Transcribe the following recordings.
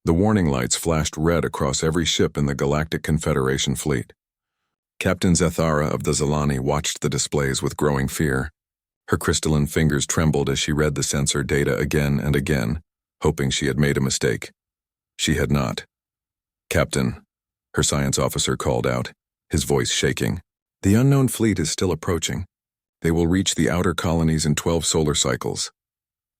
The warning lights flashed red across every ship in the Galactic Confederation fleet. Captain Zethara of the Zilani watched the displays with growing fear. Her crystalline fingers trembled as she read the sensor data again and again, hoping she had made a mistake. She had not. "Captain," her science officer called out, his voice shaking. "The unknown fleet is still approaching. They will reach the outer colonies in 12 solar cycles."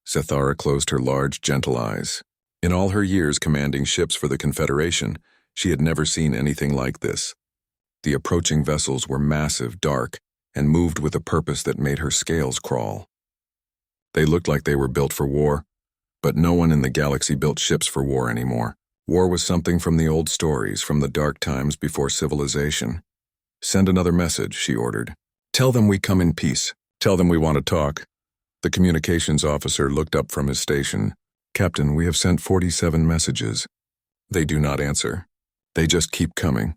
Zethara closed her large, gentle eyes. In all her years commanding ships for the Confederation, she had never seen anything like this. The approaching vessels were massive, dark, and moved with a purpose that made her scales crawl. They looked like they were built for war, but no one in the galaxy built ships for war anymore. War was something from the old stories, from the dark times before civilization. "Send another message," she ordered. "Tell them we come in peace. Tell them we want to talk." The communications officer looked up from his station. "Captain, we have sent 47 messages. They do not answer. They just keep coming."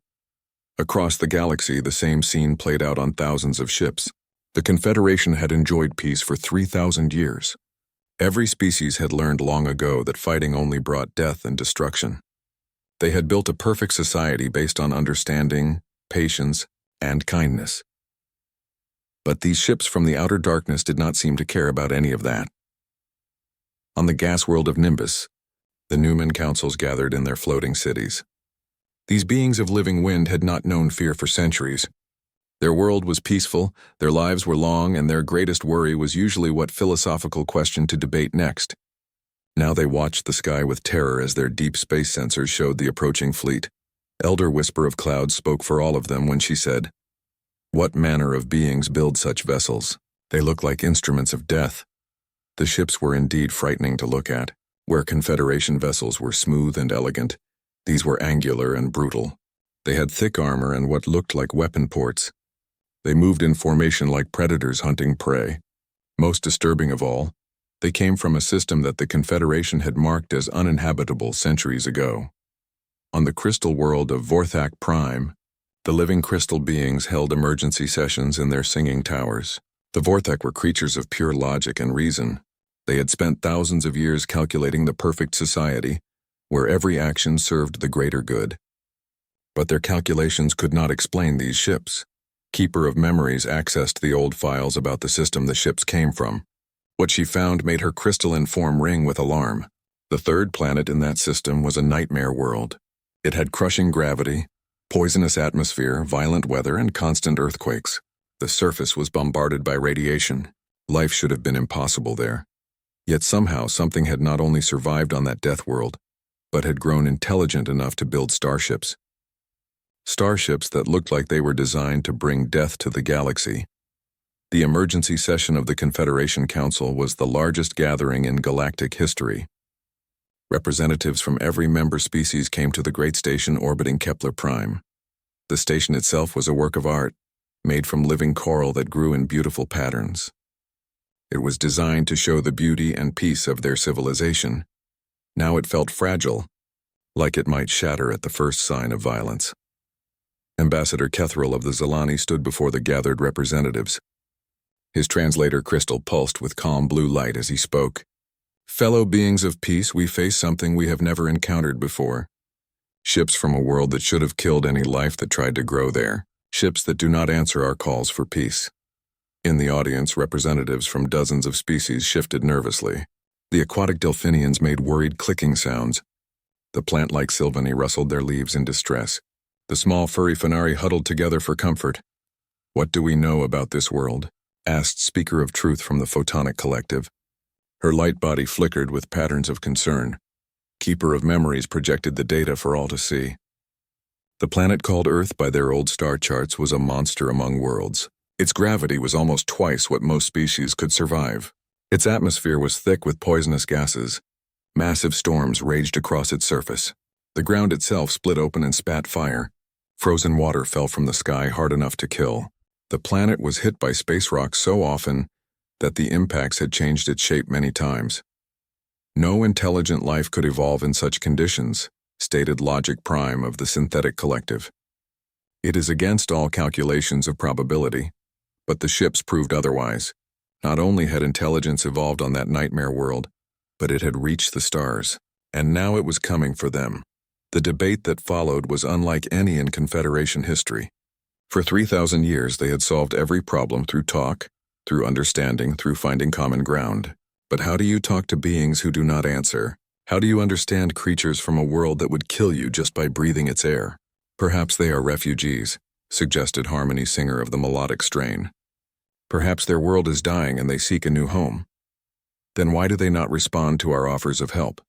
Across the galaxy, the same scene played out on thousands of ships. The Confederation had enjoyed peace for 3,000 years. Every species had learned long ago that fighting only brought death and destruction. They had built a perfect society based on understanding, patience, and kindness. But these ships from the outer darkness did not seem to care about any of that. On the gas world of Nimbus, the Newman councils gathered in their floating cities. These beings of living wind had not known fear for centuries. Their world was peaceful, their lives were long, and their greatest worry was usually what philosophical question to debate next. Now they watched the sky with terror as their deep space sensors showed the approaching fleet. Elder Whisper of Cloud spoke for all of them when she said, "What manner of beings build such vessels? They look like instruments of death." The ships were indeed frightening to look at. Where Confederation vessels were smooth and elegant, these were angular and brutal. They had thick armor and what looked like weapon ports. They moved in formation like predators hunting prey. Most disturbing of all, they came from a system that the Confederation had marked as uninhabitable centuries ago. On the crystal world of Vorthak Prime, the living crystal beings held emergency sessions in their singing towers. The Vorthak were creatures of pure logic and reason. They had spent thousands of years calculating the perfect society, where every action served the greater good. But their calculations could not explain these ships. Keeper of Memories accessed the old files about the system the ships came from. What she found made her crystalline form ring with alarm. The third planet in that system was a nightmare world. It had crushing gravity, poisonous atmosphere, violent weather, and constant earthquakes. The surface was bombarded by radiation. Life should have been impossible there. Yet somehow something had not only survived on that death world, but had grown intelligent enough to build starships. Starships that looked like they were designed to bring death to the galaxy. The emergency session of the Confederation Council was the largest gathering in galactic history. Representatives from every member species came to the great station orbiting Kepler Prime. The station itself was a work of art, made from living coral that grew in beautiful patterns. It was designed to show the beauty and peace of their civilization. Now it felt fragile, like it might shatter at the first sign of violence. Ambassador Kethril of the Zilani stood before the gathered representatives. His translator crystal pulsed with calm blue light as he spoke. "Fellow beings of peace, we face something we have never encountered before. Ships from a world that should have killed any life that tried to grow there. Ships that do not answer our calls for peace." In the audience, representatives from dozens of species shifted nervously. The aquatic delphinians made worried clicking sounds. The plant-like sylvani rustled their leaves in distress. The small furry Fenari huddled together for comfort. "What do we know about this world?" asked Speaker of Truth from the Photonic Collective. Her light body flickered with patterns of concern. Keeper of Memories projected the data for all to see. The planet called Earth by their old star charts was a monster among worlds. Its gravity was almost twice what most species could survive. Its atmosphere was thick with poisonous gases. Massive storms raged across its surface. The ground itself split open and spat fire. Frozen water fell from the sky hard enough to kill. The planet was hit by space rocks so often that the impacts had changed its shape many times. No intelligent life could evolve in such conditions, stated Logic Prime of the Synthetic Collective. It is against all calculations of probability, but the ships proved otherwise. Not only had intelligence evolved on that nightmare world, but it had reached the stars, And now it was coming for them. The debate that followed was unlike any in Confederation history. For 3,000 years they had solved every problem through talk, through understanding, through finding common ground. But how do you talk to beings who do not answer? How do you understand creatures from a world that would kill you just by breathing its air? Perhaps they are refugees, suggested Harmony Singer of the melodic strain. Perhaps their world is dying and they seek a new home. Then why do they not respond to our offers of help?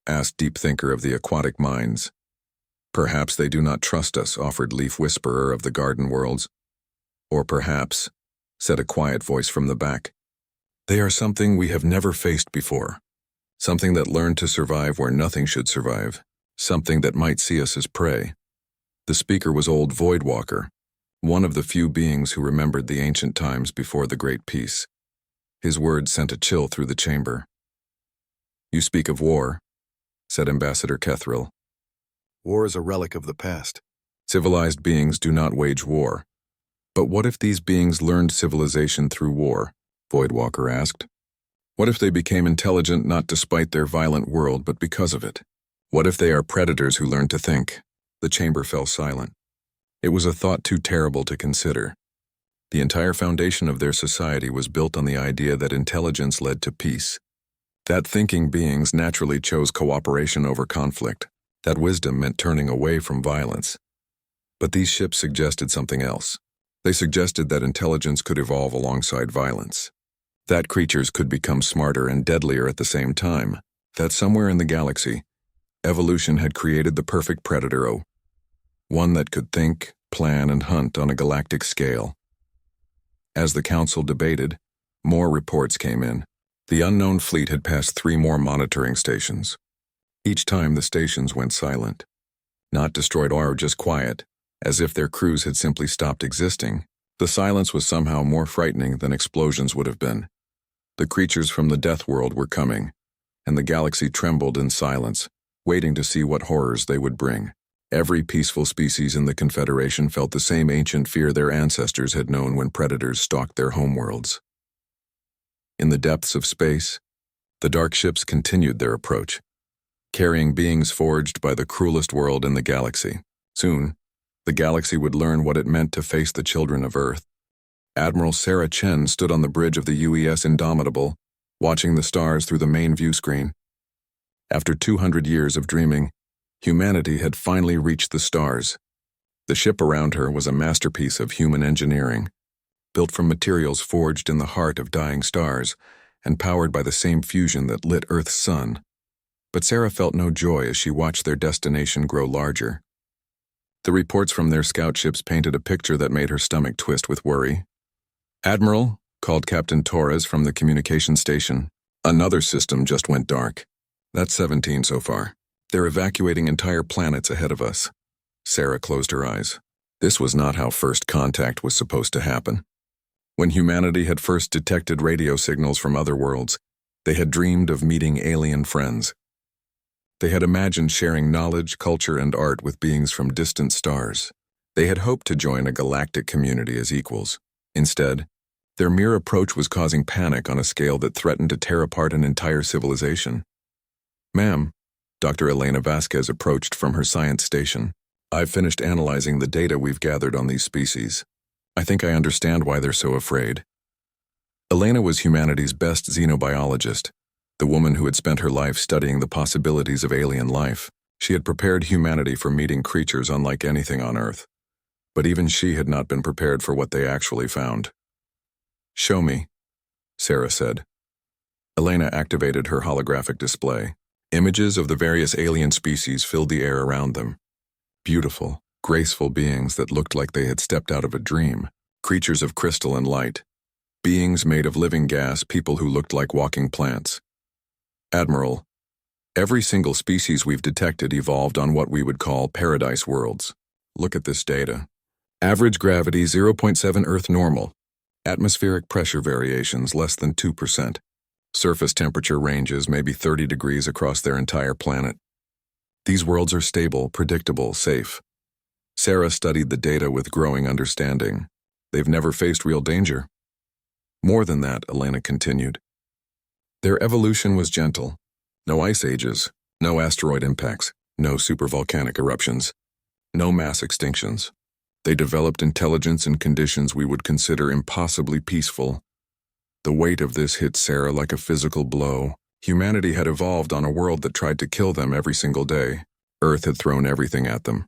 Asked Deep Thinker of the Aquatic Minds. Perhaps they do not trust us, offered Leaf Whisperer of the Garden Worlds. Or perhaps, said a quiet voice from the back, they are something we have never faced before. Something that learned to survive where nothing should survive. Something that might see us as prey. The speaker was old Voidwalker, one of the few beings who remembered the ancient times before the Great Peace. His words sent a chill through the chamber. You speak of war, said Ambassador Kethril. War is a relic of the past. Civilized beings do not wage war. But what if these beings learned civilization through war? Voidwalker asked. What if they became intelligent not despite their violent world but because of it? What if they are predators who learn to think? The chamber fell silent. It was a thought too terrible to consider. The entire foundation of their society was built on the idea that intelligence led to peace. That thinking beings naturally chose cooperation over conflict, that wisdom meant turning away from violence. But these ships suggested something else. They suggested that intelligence could evolve alongside violence. That creatures could become smarter and deadlier at the same time. That somewhere in the galaxy, evolution had created the perfect predator, one that could think, plan, and hunt on a galactic scale. As the council debated, more reports came in. The unknown fleet had passed 3 more monitoring stations. Each time the stations went silent. Not destroyed or just quiet, as if their crews had simply stopped existing. The silence was somehow more frightening than explosions would have been. The creatures from the Death World were coming, and the galaxy trembled in silence, waiting to see what horrors they would bring. Every peaceful species in the Confederation felt the same ancient fear their ancestors had known when predators stalked their homeworlds. In the depths of space, the dark ships continued their approach, carrying beings forged by the cruelest world in the galaxy. Soon, the galaxy would learn what it meant to face the children of Earth. Admiral Sarah Chen stood on the bridge of the UES Indomitable, watching the stars through the main view screen. After 200 years of dreaming, humanity had finally reached the stars. The ship around her was a masterpiece of human engineering, built from materials forged in the heart of dying stars and powered by the same fusion that lit Earth's sun. But Sarah felt no joy as she watched their destination grow larger. The reports from their scout ships painted a picture that made her stomach twist with worry. "Admiral," called Captain Torres from the communication station, "another system just went dark. That's 17 so far. They're evacuating entire planets ahead of us." Sarah closed her eyes. This was not how first contact was supposed to happen. When humanity had first detected radio signals from other worlds, they had dreamed of meeting alien friends. They had imagined sharing knowledge, culture, and art with beings from distant stars. They had hoped to join a galactic community as equals. Instead, their mere approach was causing panic on a scale that threatened to tear apart an entire civilization. "Ma'am," Dr. Elena Vasquez approached from her science station. "I've finished analyzing the data we've gathered on these species. I think I understand why they're so afraid." Elena was humanity's best xenobiologist, the woman who had spent her life studying the possibilities of alien life. She had prepared humanity for meeting creatures unlike anything on Earth. But even she had not been prepared for what they actually found. "Show me," Sarah said. Elena activated her holographic display. Images of the various alien species filled the air around them. Beautiful, graceful beings that looked like they had stepped out of a dream. Creatures of crystal and light. Beings made of living gas, people who looked like walking plants. "Admiral, every single species we've detected evolved on what we would call paradise worlds. Look at this data. Average gravity 0.7 Earth normal. Atmospheric pressure variations less than 2%. Surface temperature ranges maybe 30 degrees across their entire planet. These worlds are stable, predictable, safe." Sarah studied the data with growing understanding. They've never faced real danger. "More than that," Elena continued. "Their evolution was gentle. No ice ages, No asteroid impacts, no supervolcanic eruptions, no mass extinctions. They developed intelligence in conditions we would consider impossibly peaceful. The weight of this hit Sarah like a physical blow. Humanity had evolved on a world that tried to kill them every single day. Earth had thrown everything at them.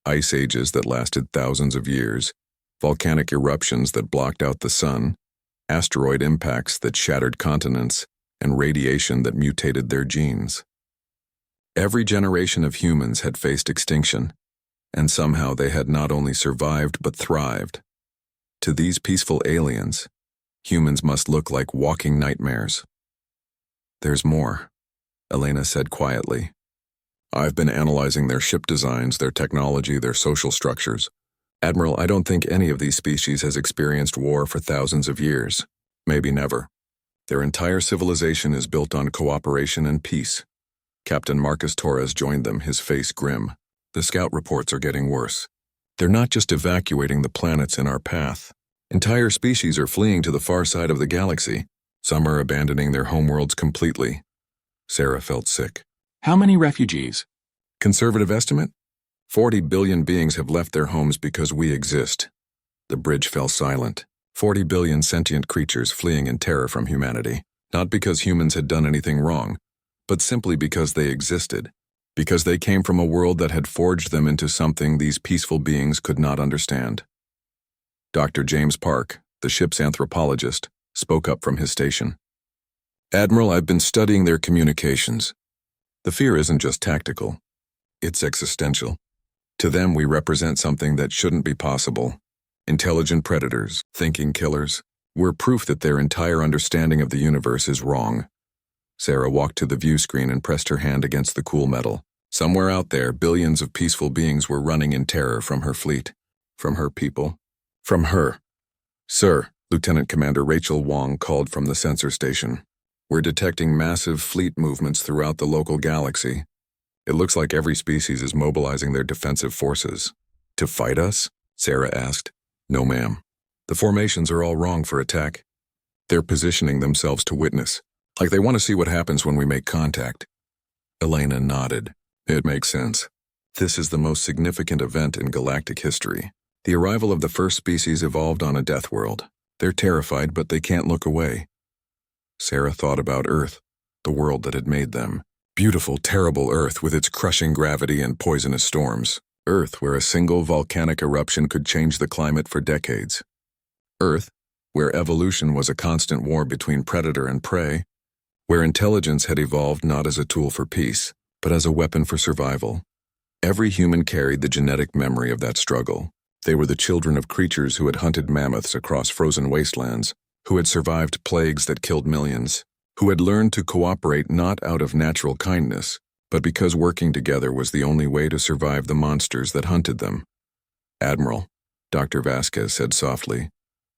Ice ages that lasted thousands of years, volcanic eruptions that blocked out the sun, asteroid impacts that shattered continents, and radiation that mutated their genes. Every generation of humans had faced extinction, and somehow they had not only survived but thrived. To these peaceful aliens, humans must look like walking nightmares. "There's more," Elena said quietly. "I've been analyzing their ship designs, their technology, their social structures. Admiral, I don't think any of these species has experienced war for thousands of years. Maybe never. Their entire civilization is built on cooperation and peace." Captain Marcus Torres joined them, his face grim. "The scout reports are getting worse. They're not just evacuating the planets in our path. Entire species are fleeing to the far side of the galaxy. Some are abandoning their homeworlds completely." Sarah felt sick. "How many refugees?" "Conservative estimate? 40 billion beings have left their homes because we exist." The bridge fell silent. 40 billion sentient creatures fleeing in terror from humanity, not because humans had done anything wrong, but simply because they existed, because they came from a world that had forged them into something these peaceful beings could not understand. Dr. James Park, the ship's anthropologist, spoke up from his station. "Admiral, I've been studying their communications. The fear isn't just tactical. It's existential. To them, we represent something that shouldn't be possible. Intelligent predators, thinking killers. We're proof that their entire understanding of the universe is wrong." Sarah walked to the view screen and pressed her hand against the cool metal. Somewhere out there, billions of peaceful beings were running in terror from her fleet, from her people, from her. "Sir," Lieutenant Commander Rachel Wong called from the sensor station, "we're detecting massive fleet movements throughout the local galaxy. It looks like every species is mobilizing their defensive forces." "To fight us?" Sarah asked. "No, ma'am. The formations are all wrong for attack. They're positioning themselves to witness, like they want to see what happens when we make contact." Elena nodded. "It makes sense. This is the most significant event in galactic history. The arrival of the first species evolved on a death world. They're terrified, but they can't look away." Sarah thought about Earth, the world that had made them. Beautiful, terrible Earth with its crushing gravity and poisonous storms. Earth where a single volcanic eruption could change the climate for decades. Earth where evolution was a constant war between predator and prey, where intelligence had evolved not as a tool for peace, but as a weapon for survival. Every human carried the genetic memory of that struggle. They were the children of creatures who had hunted mammoths across frozen wastelands, who had survived plagues that killed millions, who had learned to cooperate not out of natural kindness, but because working together was the only way to survive the monsters that hunted them. "Admiral," Dr. Vasquez said softly,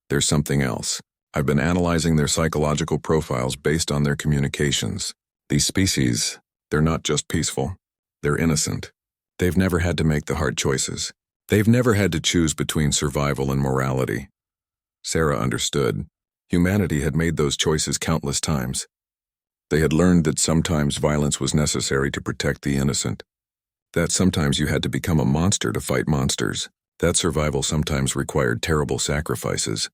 "there's something else. I've been analyzing their psychological profiles based on their communications. These species, they're not just peaceful. They're innocent. They've never had to make the hard choices. They've never had to choose between survival and morality." Sarah understood. Humanity had made those choices countless times. They had learned that sometimes violence was necessary to protect the innocent. That sometimes you had to become a monster to fight monsters. That survival sometimes required terrible sacrifices.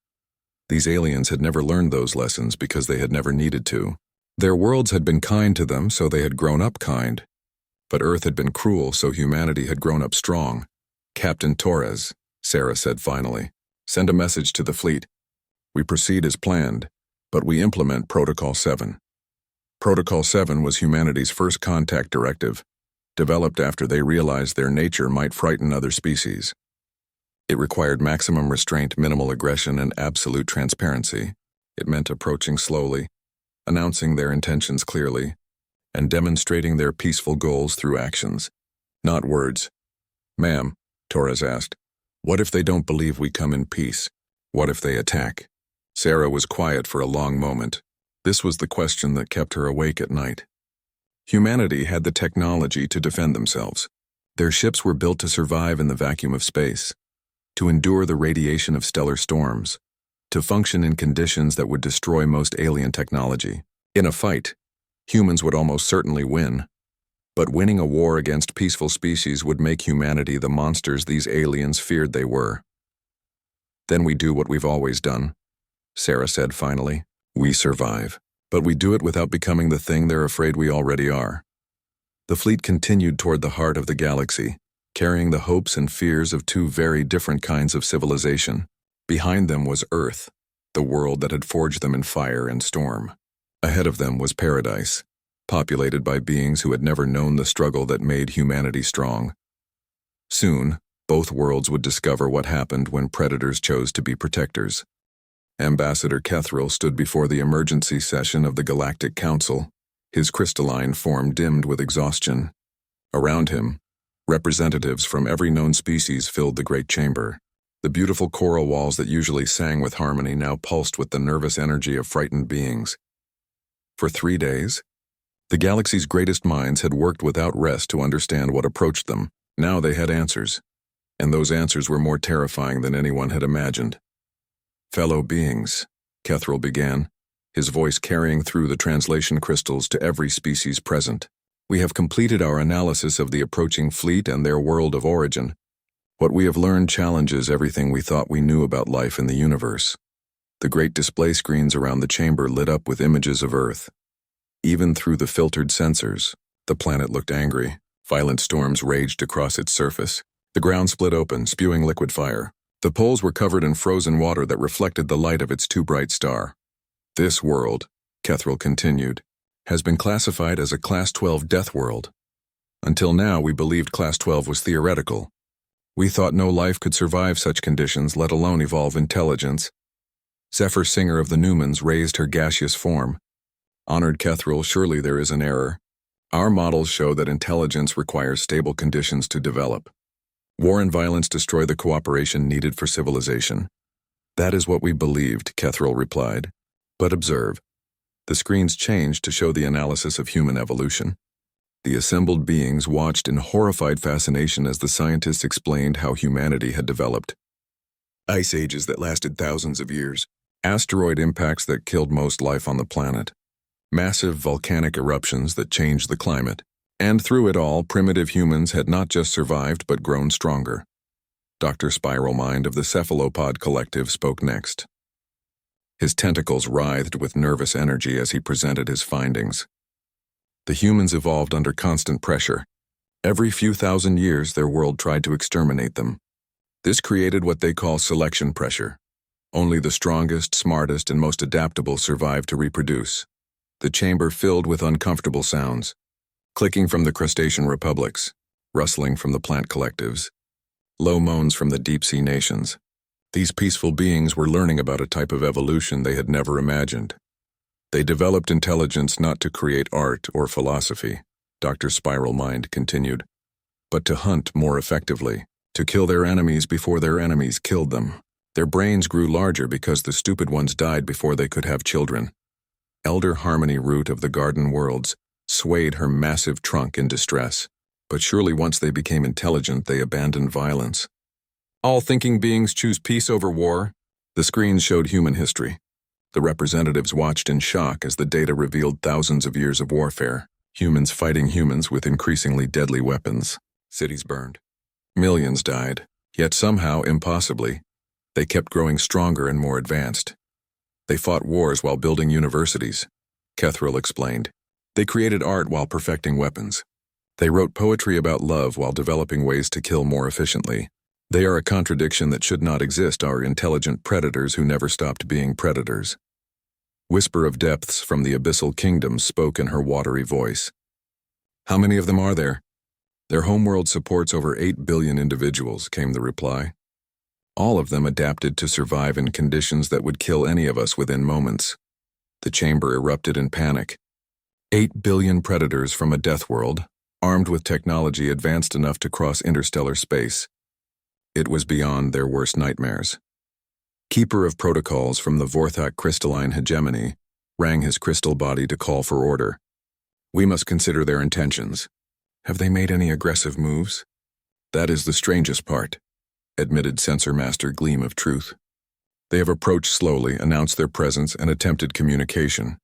These aliens had never learned those lessons because they had never needed to. Their worlds had been kind to them, so they had grown up kind. But Earth had been cruel, so humanity had grown up strong. "Captain Torres," Sarah said finally, "send a message to the fleet. We proceed as planned, but we implement Protocol 7. Protocol 7 was humanity's first contact directive, developed after they realized their nature might frighten other species. It required maximum restraint, minimal aggression, and absolute transparency. It meant approaching slowly, announcing their intentions clearly, and demonstrating their peaceful goals through actions, not words. "Ma'am," Torres asked, "what if they don't believe we come in peace? What if they attack?" Sarah was quiet for a long moment. This was the question that kept her awake at night. Humanity had the technology to defend themselves. Their ships were built to survive in the vacuum of space, to endure the radiation of stellar storms, to function in conditions that would destroy most alien technology. In a fight, humans would almost certainly win. But winning a war against peaceful species would make humanity the monsters these aliens feared they were. Then we do what we've always done, Sarah said finally. We survive. But we do it without becoming the thing they're afraid we already are. The fleet continued toward the heart of the galaxy, carrying the hopes and fears of two very different kinds of civilization. Behind them was Earth, the world that had forged them in fire and storm. Ahead of them was paradise, populated by beings who had never known the struggle that made humanity strong. Soon, both worlds would discover what happened when predators chose to be protectors. Ambassador Kethril stood before the emergency session of the Galactic Council, his crystalline form dimmed with exhaustion. Around him, representatives from every known species filled the great chamber. The beautiful coral walls that usually sang with harmony now pulsed with the nervous energy of frightened beings. For 3 days, the galaxy's greatest minds had worked without rest to understand what approached them. Now they had answers, and those answers were more terrifying than anyone had imagined. Fellow beings, Kethril began, his voice carrying through the translation crystals to every species present. We have completed our analysis of the approaching fleet and their world of origin. What we have learned challenges everything we thought we knew about life in the universe. The great display screens around the chamber lit up with images of Earth. Even through the filtered sensors, the planet looked angry. Violent storms raged across its surface. The ground split open, spewing liquid fire. The poles were covered in frozen water that reflected the light of its too bright star. This world, Kethril continued, has been classified as a Class 12 death world. Until now, we believed Class 12 was theoretical. We thought no life could survive such conditions, let alone evolve intelligence. Zephyr Singer of the Newmans raised her gaseous form. Honored Kethril, surely there is an error. Our models show that intelligence requires stable conditions to develop. War and violence destroy the cooperation needed for civilization. That is what we believed, Kethril replied. But observe. The screens changed to show the analysis of human evolution. The assembled beings watched in horrified fascination as the scientists explained how humanity had developed. Ice ages that lasted thousands of years. Asteroid impacts that killed most life on the planet. Massive volcanic eruptions that changed the climate. And through it all, primitive humans had not just survived but grown stronger. Dr. Spiral Mind of the Cephalopod Collective spoke next. His tentacles writhed with nervous energy as he presented his findings. The humans evolved under constant pressure. Every few thousand years, their world tried to exterminate them. This created what they call selection pressure. Only the strongest, smartest, and most adaptable survived to reproduce. The chamber filled with uncomfortable sounds. Clicking from the crustacean republics, rustling from the plant collectives, low moans from the deep-sea nations. These peaceful beings were learning about a type of evolution they had never imagined. They developed intelligence not to create art or philosophy, Dr. Spiral Mind continued, but to hunt more effectively, to kill their enemies before their enemies killed them. Their brains grew larger because the stupid ones died before they could have children. Elder Harmony Root of the Garden Worlds swayed her massive trunk in distress, but surely once they became intelligent, they abandoned violence. All thinking beings choose peace over war. The screens showed human history. The representatives watched in shock as the data revealed thousands of years of warfare, humans fighting humans with increasingly deadly weapons. Cities burned. Millions died, yet somehow, impossibly, they kept growing stronger and more advanced. They fought wars while building universities, Kethril explained. They created art while perfecting weapons. They wrote poetry about love while developing ways to kill more efficiently. They are a contradiction that should not exist, our intelligent predators who never stopped being predators. Whisper of Depths from the Abyssal Kingdoms spoke in her watery voice. How many of them are there? Their homeworld supports over 8 billion individuals, came the reply. All of them adapted to survive in conditions that would kill any of us within moments. The chamber erupted in panic. 8 billion predators from a death world, armed with technology advanced enough to cross interstellar space. It was beyond their worst nightmares. Keeper of Protocols from the Vorthak crystalline hegemony rang his crystal body to call for order. We must consider their intentions. Have they made any aggressive moves? That is the strangest part, admitted Sensor Master Gleam of Truth. They have approached slowly, announced their presence, and attempted communication.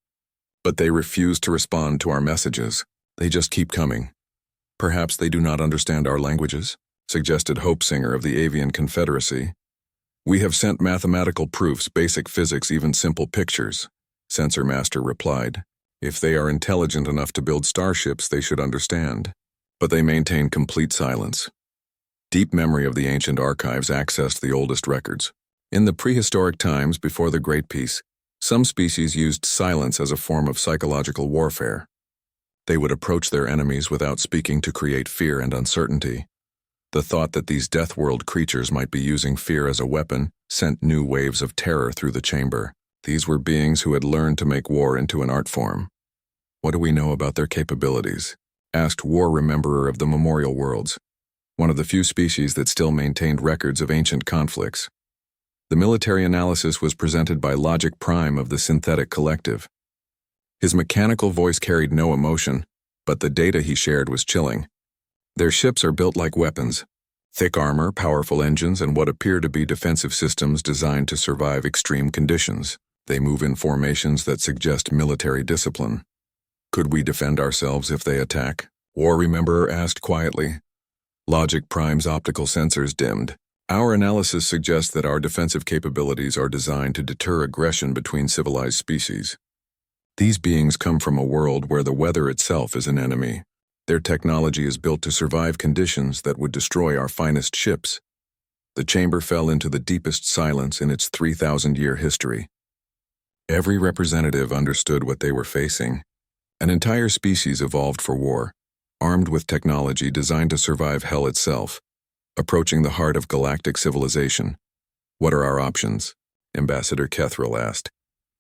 But they refuse to respond to our messages. They just keep coming. Perhaps they do not understand our languages, suggested Hope Singer of the Avian Confederacy. We have sent mathematical proofs, basic physics, even simple pictures, Sensor Master replied. If they are intelligent enough to build starships, they should understand. But they maintain complete silence. Deep memory of the ancient archives accessed the oldest records. In the prehistoric times before the Great Peace, some species used silence as a form of psychological warfare. They would approach their enemies without speaking to create fear and uncertainty. The thought that these Deathworld creatures might be using fear as a weapon sent new waves of terror through the chamber. These were beings who had learned to make war into an art form. What do we know about their capabilities? Asked War Rememberer of the Memorial Worlds, one of the few species that still maintained records of ancient conflicts. The military analysis was presented by Logic Prime of the Synthetic Collective. His mechanical voice carried no emotion, but the data he shared was chilling. Their ships are built like weapons. Thick armor, powerful engines, and what appear to be defensive systems designed to survive extreme conditions. They move in formations that suggest military discipline. Could we defend ourselves if they attack? War Rememberer asked quietly. Logic Prime's optical sensors dimmed. Our analysis suggests that our defensive capabilities are designed to deter aggression between civilized species. These beings come from a world where the weather itself is an enemy. Their technology is built to survive conditions that would destroy our finest ships. The chamber fell into the deepest silence in its 3,000-year history. Every representative understood what they were facing. An entire species evolved for war, armed with technology designed to survive hell itself, approaching the heart of galactic civilization. What are our options? Ambassador Kethril asked.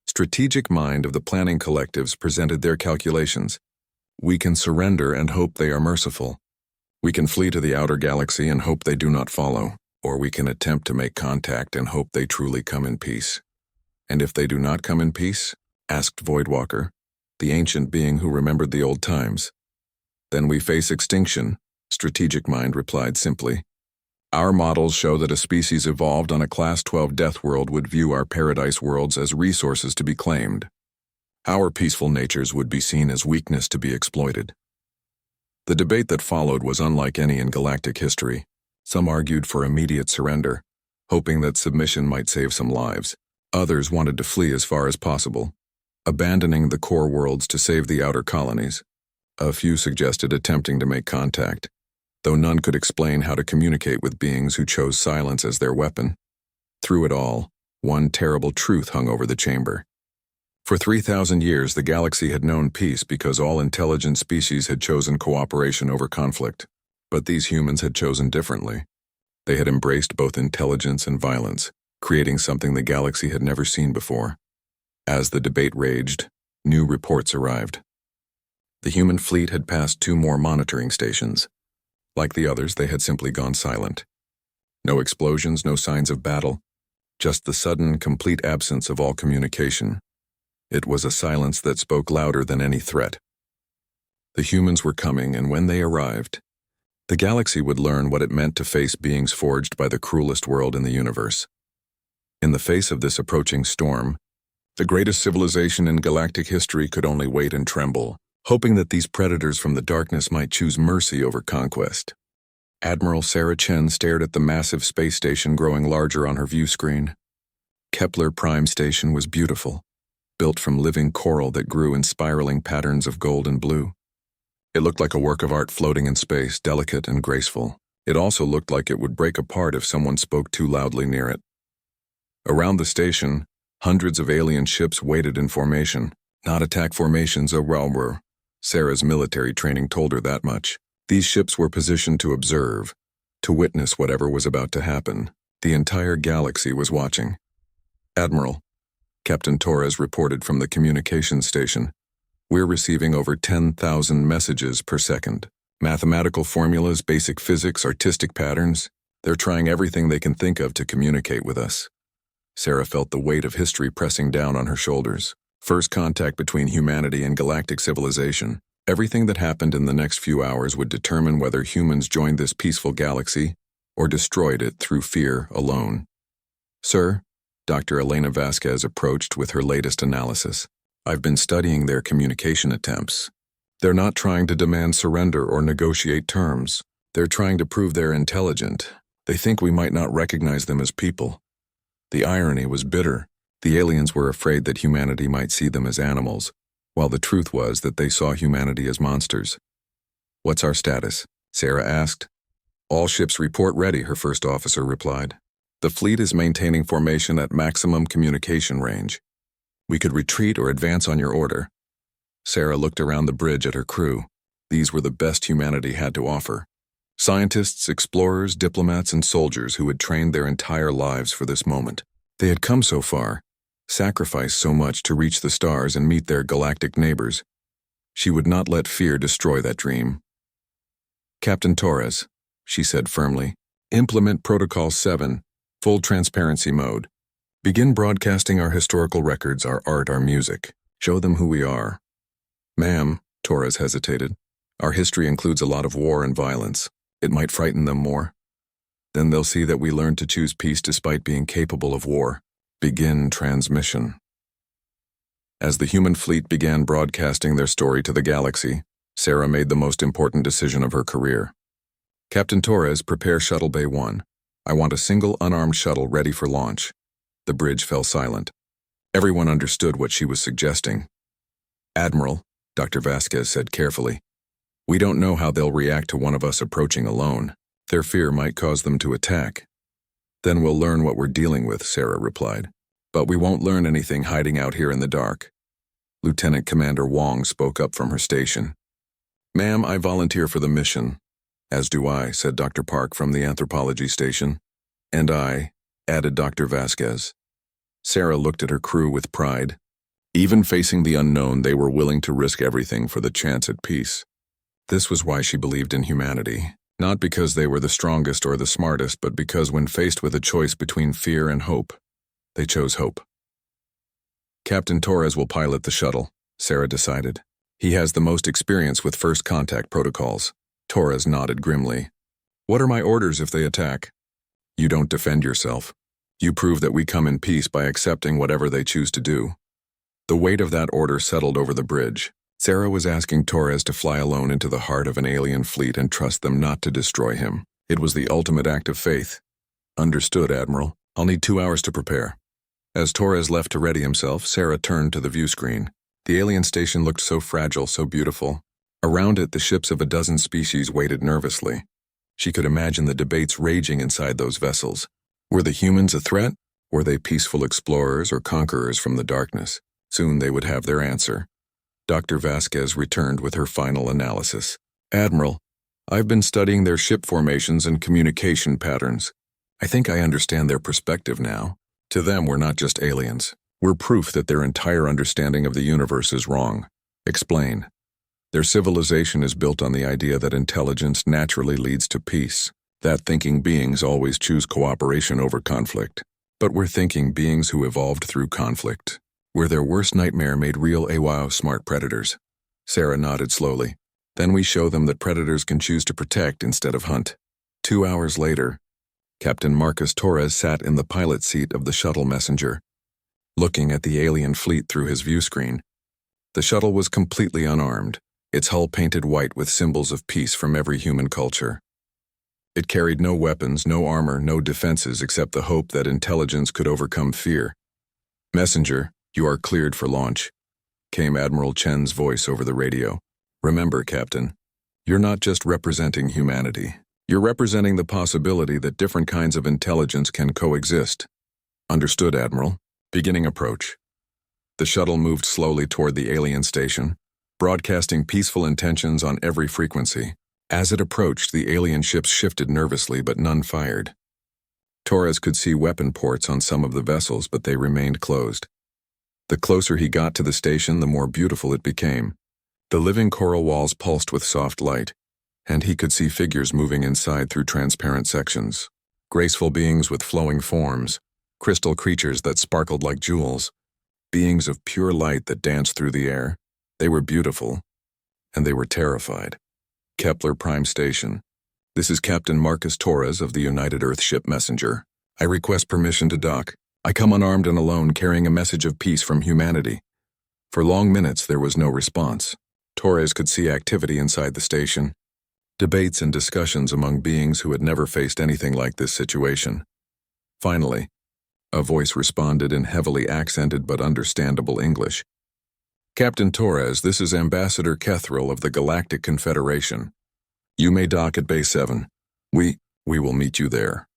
Strategic Mind of the planning collectives presented their calculations. We can surrender and hope they are merciful. We can flee to the outer galaxy and hope they do not follow, or we can attempt to make contact and hope they truly come in peace. And if they do not come in peace? Asked Voidwalker, the ancient being who remembered the old times. Then we face extinction, Strategic Mind replied simply. Our models show that a species evolved on a Class 12 death world would view our paradise worlds as resources to be claimed. Our peaceful natures would be seen as weakness to be exploited. The debate that followed was unlike any in galactic history. Some argued for immediate surrender, hoping that submission might save some lives. Others wanted to flee as far as possible, abandoning the core worlds to save the outer colonies. A few suggested attempting to make contact, though none could explain how to communicate with beings who chose silence as their weapon. Through it all, one terrible truth hung over the chamber. For 3,000 years, the galaxy had known peace because all intelligent species had chosen cooperation over conflict. But these humans had chosen differently. They had embraced both intelligence and violence, creating something the galaxy had never seen before. As the debate raged, new reports arrived. The human fleet had passed 2 more monitoring stations. Like the others, they had simply gone silent. No explosions, no signs of battle, just the sudden, complete absence of all communication. It was a silence that spoke louder than any threat. The humans were coming, and when they arrived, the galaxy would learn what it meant to face beings forged by the cruelest world in the universe. In the face of this approaching storm, the greatest civilization in galactic history could only wait and tremble, hoping that these predators from the darkness might choose mercy over conquest. Admiral Sarah Chen stared at the massive space station growing larger on her view screen. Kepler Prime Station was beautiful, built from living coral that grew in spiraling patterns of gold and blue. It looked like a work of art floating in space, delicate and graceful. It also looked like it would break apart if someone spoke too loudly near it. Around the station, hundreds of alien ships waited in formation. Not attack formations, were. Sarah's military training told her that much. These ships were positioned to observe, to witness whatever was about to happen. The entire galaxy was watching. Admiral, Captain Torres reported from the communications station. We're receiving over 10,000 messages per second. Mathematical formulas, basic physics, artistic patterns. They're trying everything they can think of to communicate with us. Sarah felt the weight of history pressing down on her shoulders. First contact between humanity and galactic civilization. Everything that happened in the next few hours would determine whether humans joined this peaceful galaxy or destroyed it through fear alone. Sir, Dr. Elena Vasquez approached with her latest analysis. I've been studying their communication attempts. They're not trying to demand surrender or negotiate terms. They're trying to prove they're intelligent. They think we might not recognize them as people. The irony was bitter. The aliens were afraid that humanity might see them as animals, while the truth was that they saw humanity as monsters. "What's our status?" Sarah asked. "All ships report ready," her first officer replied. "The fleet is maintaining formation at maximum communication range. We could retreat or advance on your order." Sarah looked around the bridge at her crew. These were the best humanity had to offer. Scientists, explorers, diplomats, and soldiers who had trained their entire lives for this moment. They had come so far, sacrificed so much to reach the stars and meet their galactic neighbors. She would not let fear destroy that dream. "Captain Torres," she said firmly, "implement Protocol 7, full transparency mode. Begin broadcasting our historical records, our art, our music. Show them who we are." "Ma'am," Torres hesitated, "our history includes a lot of war and violence. It might frighten them more. Then they'll see that we learned to choose peace despite being capable of war. Begin transmission." As the human fleet began broadcasting their story to the galaxy, Sarah made the most important decision of her career. "Captain Torres, prepare Shuttle Bay 1. I want a single unarmed shuttle ready for launch." The bridge fell silent. Everyone understood what she was suggesting. "Admiral," Dr. Vasquez said carefully, "we don't know how they'll react to one of us approaching alone. Their fear might cause them to attack." "Then we'll learn what we're dealing with," Sarah replied. "But we won't learn anything hiding out here in the dark." Lieutenant Commander Wong spoke up from her station. "Ma'am, I volunteer for the mission." "As do I," said Dr. Park from the anthropology station. "And I," added Dr. Vasquez. Sarah looked at her crew with pride. Even facing the unknown, they were willing to risk everything for the chance at peace. This was why she believed in humanity. Not because they were the strongest or the smartest, but because when faced with a choice between fear and hope, they chose hope. "Captain Torres will pilot the shuttle," Sarah decided. "He has the most experience with first contact protocols." Torres nodded grimly. "What are my orders if they attack?" "You don't defend yourself. You prove that we come in peace by accepting whatever they choose to do." The weight of that order settled over the bridge. Sarah was asking Torres to fly alone into the heart of an alien fleet and trust them not to destroy him. It was the ultimate act of faith. "Understood, Admiral. I'll need 2 hours to prepare." As Torres left to ready himself, Sarah turned to the view screen. The alien station looked so fragile, so beautiful. Around it, the ships of a dozen species waited nervously. She could imagine the debates raging inside those vessels. Were the humans a threat? Were they peaceful explorers or conquerors from the darkness? Soon they would have their answer. Dr. Vasquez returned with her final analysis. "Admiral, I've been studying their ship formations and communication patterns. I think I understand their perspective now. To them, we're not just aliens. We're proof that their entire understanding of the universe is wrong." "Explain." "Their civilization is built on the idea that intelligence naturally leads to peace, that thinking beings always choose cooperation over conflict. But we're thinking beings who evolved through conflict. We're their worst nightmare made real smart predators." Sarah nodded slowly. "Then we show them that predators can choose to protect instead of hunt." 2 hours later, Captain Marcus Torres sat in the pilot seat of the shuttle Messenger, looking at the alien fleet through his view screen. The shuttle was completely unarmed, its hull painted white with symbols of peace from every human culture. It carried no weapons, no armor, no defenses except the hope that intelligence could overcome fear. "Messenger, you are cleared for launch," came Admiral Chen's voice over the radio. "Remember, Captain, you're not just representing humanity. You're representing the possibility that different kinds of intelligence can coexist." "Understood, Admiral." Beginning approach. The shuttle moved slowly toward the alien station, broadcasting peaceful intentions on every frequency. As it approached, the alien ships shifted nervously, but none fired. Torres could see weapon ports on some of the vessels, but they remained closed. The closer he got to the station, the more beautiful it became. The living coral walls pulsed with soft light, and he could see figures moving inside through transparent sections. Graceful beings with flowing forms, crystal creatures that sparkled like jewels, beings of pure light that danced through the air. They were beautiful, and they were terrified. Kepler Prime Station. "This is Captain Marcus Torres of the United Earth Ship Messenger. I request permission to dock. I come unarmed and alone, carrying a message of peace from humanity." For long minutes there was no response. Torres could see activity inside the station, debates and discussions among beings who had never faced anything like this situation. Finally, a voice responded in heavily accented but understandable English. "Captain Torres, this is Ambassador Kethril of the Galactic Confederation. You may dock at Bay 7. We will meet you there."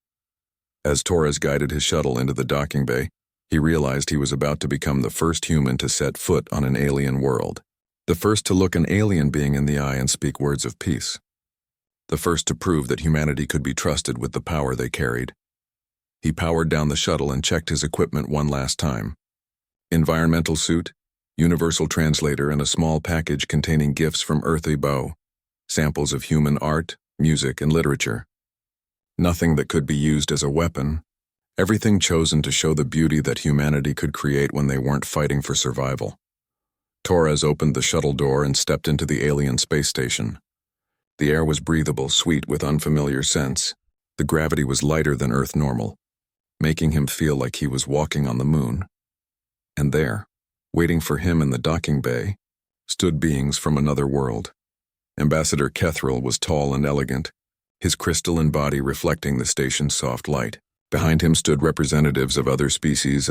As Torres guided his shuttle into the docking bay, he realized he was about to become the first human to set foot on an alien world. The first to look an alien being in the eye and speak words of peace. The first to prove that humanity could be trusted with the power they carried. He powered down the shuttle and checked his equipment one last time. Environmental suit, universal translator, and a small package containing gifts from Earthy Bow, samples of human art, music, and literature. Nothing that could be used as a weapon, everything chosen to show the beauty that humanity could create when they weren't fighting for survival. Torres opened the shuttle door and stepped into the alien space station. The air was breathable, sweet with unfamiliar scents. The gravity was lighter than Earth normal, making him feel like he was walking on the moon. And there, waiting for him in the docking bay, stood beings from another world. Ambassador Kethril was tall and elegant, his crystalline body reflecting the station's soft light. Behind him stood representatives of other species,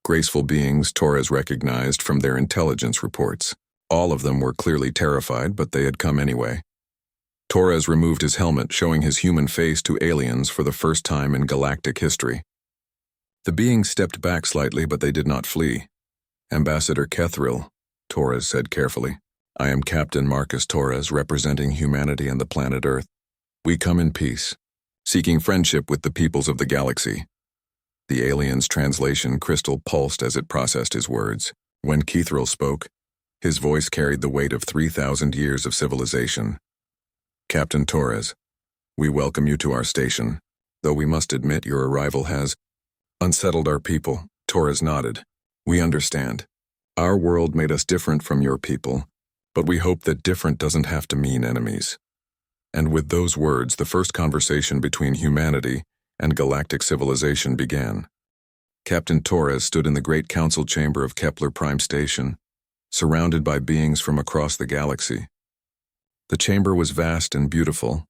graceful beings Torres recognized from their intelligence reports. All of them were clearly terrified, but they had come anyway. Torres removed his helmet, showing his human face to aliens for the first time in galactic history. The beings stepped back slightly, but they did not flee. "Ambassador Kethril," Torres said carefully. "I am Captain Marcus Torres, representing humanity and the planet Earth. We come in peace, seeking friendship with the peoples of the galaxy." The alien's translation crystal pulsed as it processed his words. When Kethril spoke, his voice carried the weight of 3,000 years of civilization. "Captain Torres, we welcome you to our station, though we must admit your arrival has unsettled our people." Torres nodded. "We understand. Our world made us different from your people, but we hope that different doesn't have to mean enemies." And with those words, the first conversation between humanity and galactic civilization began. Captain Torres stood in the great council chamber of Kepler Prime Station, surrounded by beings from across the galaxy. The chamber was vast and beautiful,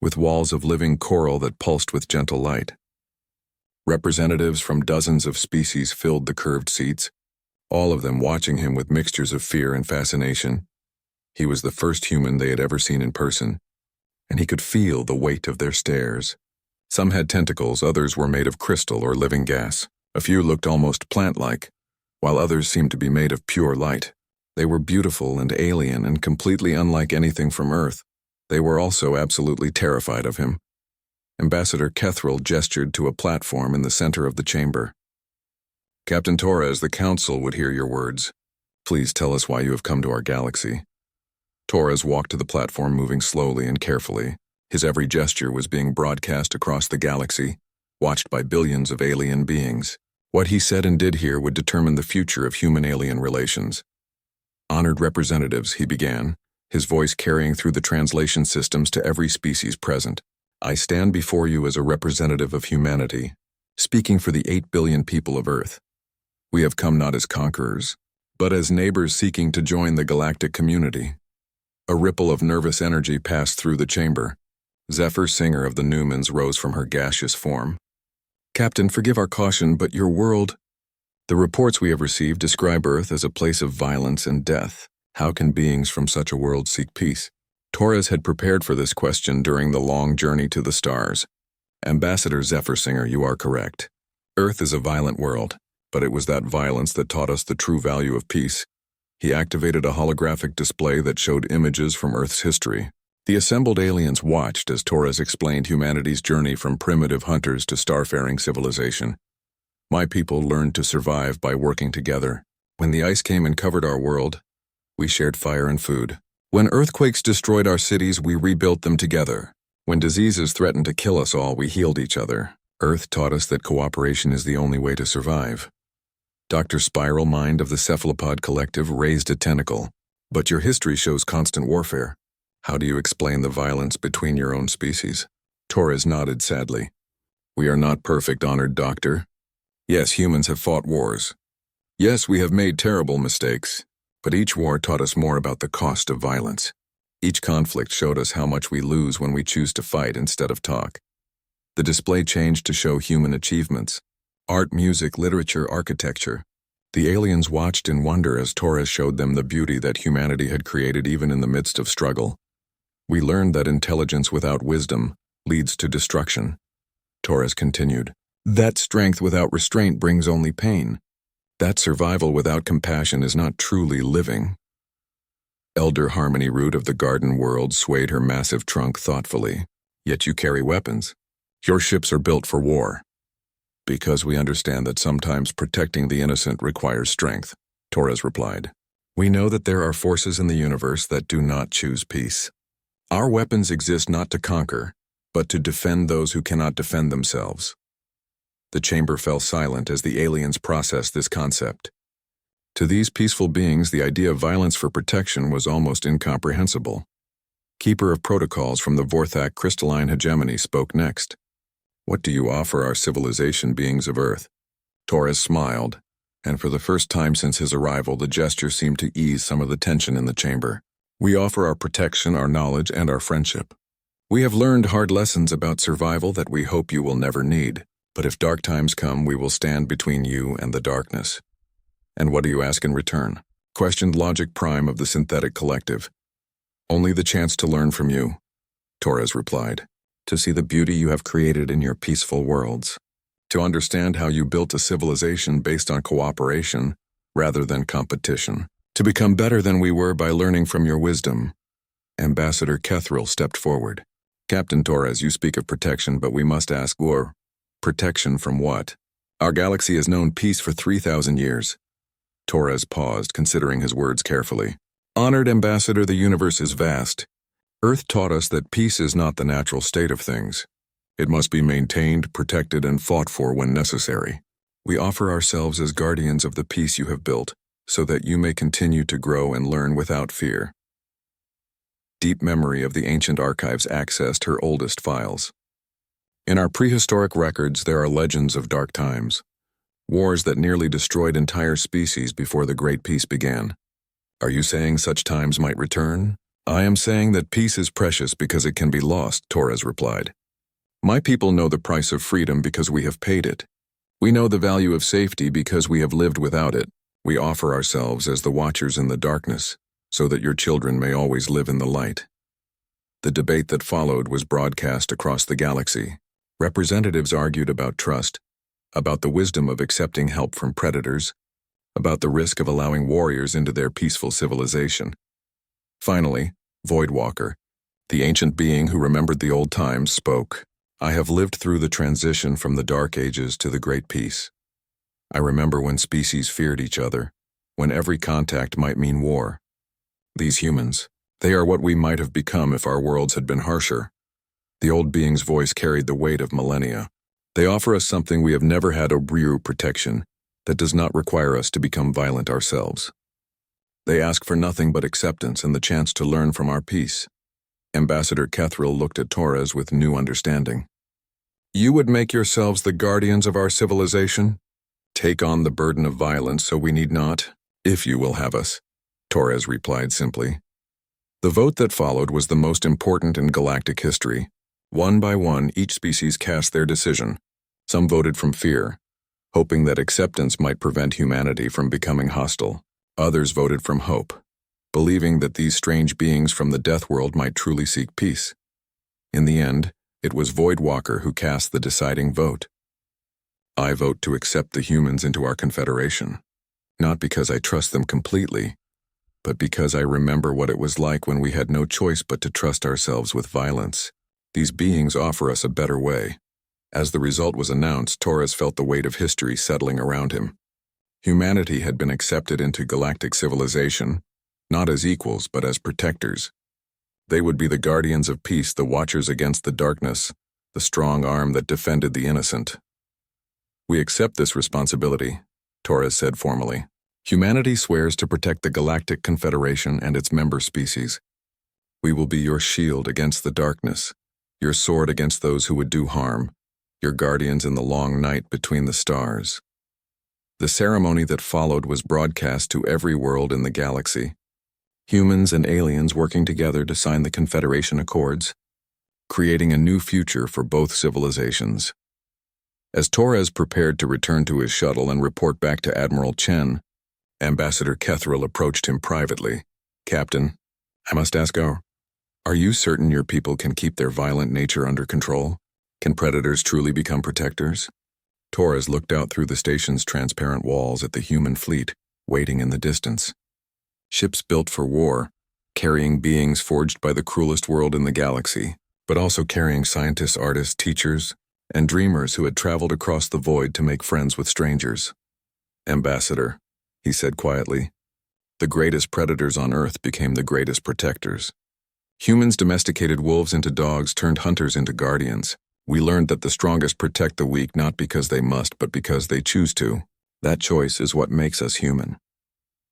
with walls of living coral that pulsed with gentle light. Representatives from dozens of species filled the curved seats, all of them watching him with mixtures of fear and fascination. He was the first human they had ever seen in person, and he could feel the weight of their stares. Some had tentacles, others were made of crystal or living gas. A few looked almost plant-like, while others seemed to be made of pure light. They were beautiful and alien and completely unlike anything from Earth. They were also absolutely terrified of him. Ambassador Kethril gestured to a platform in the center of the chamber. "Captain Torres, the Council would hear your words. Please tell us why you have come to our galaxy." Torres walked to the platform, moving slowly and carefully. His every gesture was being broadcast across the galaxy, watched by billions of alien beings. What he said and did here would determine the future of human-alien relations. "Honored representatives," he began, his voice carrying through the translation systems to every species present. "I stand before you as a representative of humanity, speaking for the 8 billion people of Earth. We have come not as conquerors, but as neighbors seeking to join the galactic community." A ripple of nervous energy passed through the chamber. Zephyr, singer of the Newmans, rose from her gaseous form. "Captain, forgive our caution, but your world—" "The reports we have received describe Earth as a place of violence and death. How can beings from such a world seek peace?" Torres had prepared for this question during the long journey to the stars. "Ambassador Zephyr Singer, you are correct. Earth is a violent world, but it was that violence that taught us the true value of peace." He activated a holographic display that showed images from Earth's history. The assembled aliens watched as Torres explained humanity's journey from primitive hunters to starfaring civilization. "My people learned to survive by working together. When the ice came and covered our world, we shared fire and food. When earthquakes destroyed our cities, we rebuilt them together. When diseases threatened to kill us all, we healed each other. Earth taught us that cooperation is the only way to survive." Dr. Spiral Mind of the Cephalopod Collective raised a tentacle. "But your history shows constant warfare. How do you explain the violence between your own species?" Torres nodded sadly. "We are not perfect, honored doctor. Yes, humans have fought wars. Yes, we have made terrible mistakes. But each war taught us more about the cost of violence. Each conflict showed us how much we lose when we choose to fight instead of talk. The display changed to show human achievements: art, music, literature, architecture. The aliens watched in wonder as Torres showed them the beauty that humanity had created even in the midst of struggle. We learned that intelligence without wisdom leads to destruction. Torres continued, that strength without restraint brings only pain. That survival without compassion is not truly living. Elder Harmony Root of the garden world swayed her massive trunk thoughtfully. Yet you carry weapons. Your ships are built for war. Because we understand that sometimes protecting the innocent requires strength, Torres replied. We know that there are forces in the universe that do not choose peace. Our weapons exist not to conquer, but to defend those who cannot defend themselves. The chamber fell silent as the aliens processed this concept. To these peaceful beings, the idea of violence for protection was almost incomprehensible. Keeper of Protocols from the Vorthak crystalline hegemony spoke next. What do you offer our civilization, beings of Earth? Torres smiled, and for the first time since his arrival, the gesture seemed to ease some of the tension in the chamber. We offer our protection, our knowledge, and our friendship. We have learned hard lessons about survival that we hope you will never need. But if dark times come, we will stand between you and the darkness. And what do you ask in return? Questioned Logic Prime of the Synthetic Collective. Only the chance to learn from you, Torres replied. To see the beauty you have created in your peaceful worlds. To understand how you built a civilization based on cooperation rather than competition. To become better than we were by learning from your wisdom. Ambassador Kethril stepped forward. Captain Torres, you speak of protection, but we must ask, war. Protection from what? Our galaxy has known peace for 3,000 years. Torres paused, considering his words carefully. Honored Ambassador, the universe is vast. Earth taught us that peace is not the natural state of things. It must be maintained, protected, and fought for when necessary. We offer ourselves as guardians of the peace you have built, so that you may continue to grow and learn without fear. Deep memory of the ancient archives accessed her oldest files. In our prehistoric records, there are legends of dark times. Wars that nearly destroyed entire species before the Great Peace began. Are you saying such times might return? I am saying that peace is precious because it can be lost, Torres replied. My people know the price of freedom because we have paid it. We know the value of safety because we have lived without it. We offer ourselves as the watchers in the darkness, so that your children may always live in the light. The debate that followed was broadcast across the galaxy. Representatives argued about trust, about the wisdom of accepting help from predators, about the risk of allowing warriors into their peaceful civilization. Finally, Voidwalker, the ancient being who remembered the old times, spoke. I have lived through the transition from the Dark Ages to the Great Peace. I remember when species feared each other, when every contact might mean war. These humans, they are what we might have become if our worlds had been harsher. The old being's voice carried the weight of millennia. They offer us something we have never had, a real protection that does not require us to become violent ourselves. They ask for nothing but acceptance and the chance to learn from our peace. Ambassador Kethril looked at Torres with new understanding. You would make yourselves the guardians of our civilization? Take on the burden of violence so we need not, if you will have us, Torres replied simply. The vote that followed was the most important in galactic history. One by one, each species cast their decision. Some voted from fear, hoping that acceptance might prevent humanity from becoming hostile. Others voted from hope, believing that these strange beings from the death world might truly seek peace. In the end, it was Voidwalker who cast the deciding vote. I vote to accept the humans into our confederation, not because I trust them completely, but because I remember what it was like when we had no choice but to trust ourselves with violence. These beings offer us a better way. As the result was announced, Torres felt the weight of history settling around him. Humanity had been accepted into galactic civilization, not as equals but as protectors. They would be the guardians of peace, the watchers against the darkness, the strong arm that defended the innocent. We accept this responsibility, Torres said formally. Humanity swears to protect the Galactic Confederation and its member species. We will be your shield against the darkness, your sword against those who would do harm, your guardians in the long night between the stars. The ceremony that followed was broadcast to every world in the galaxy. Humans and aliens working together to sign the Confederation Accords, creating a new future for both civilizations. As Torres prepared to return to his shuttle and report back to Admiral Chen, Ambassador Kethril approached him privately. "Captain, I must ask, are you certain your people can keep their violent nature under control? Can predators truly become protectors?" Torres looked out through the station's transparent walls at the human fleet, waiting in the distance. Ships built for war, carrying beings forged by the cruelest world in the galaxy, but also carrying scientists, artists, teachers, and dreamers who had traveled across the void to make friends with strangers. "Ambassador," he said quietly, "the greatest predators on Earth became the greatest protectors. Humans domesticated wolves into dogs, turned hunters into guardians. We learned that the strongest protect the weak not because they must, but because they choose to. That choice is what makes us human."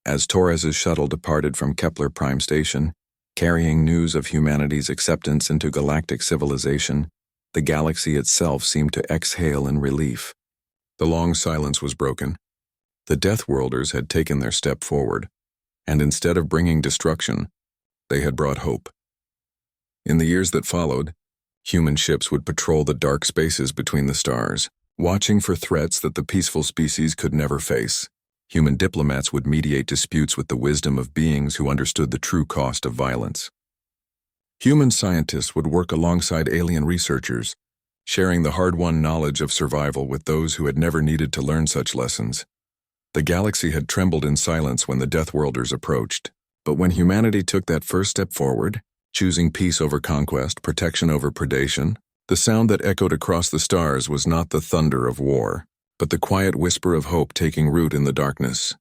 As Torres's shuttle departed from Kepler Prime Station, carrying news of humanity's acceptance into galactic civilization, the galaxy itself seemed to exhale in relief. The long silence was broken. The Deathworlders had taken their step forward, and instead of bringing destruction, they had brought hope. In the years that followed, human ships would patrol the dark spaces between the stars, watching for threats that the peaceful species could never face. Human diplomats would mediate disputes with the wisdom of beings who understood the true cost of violence. Human scientists would work alongside alien researchers, sharing the hard-won knowledge of survival with those who had never needed to learn such lessons. The galaxy had trembled in silence when the Deathworlders approached, but when humanity took that first step forward, choosing peace over conquest, protection over predation, the sound that echoed across the stars was not the thunder of war, but the quiet whisper of hope taking root in the darkness.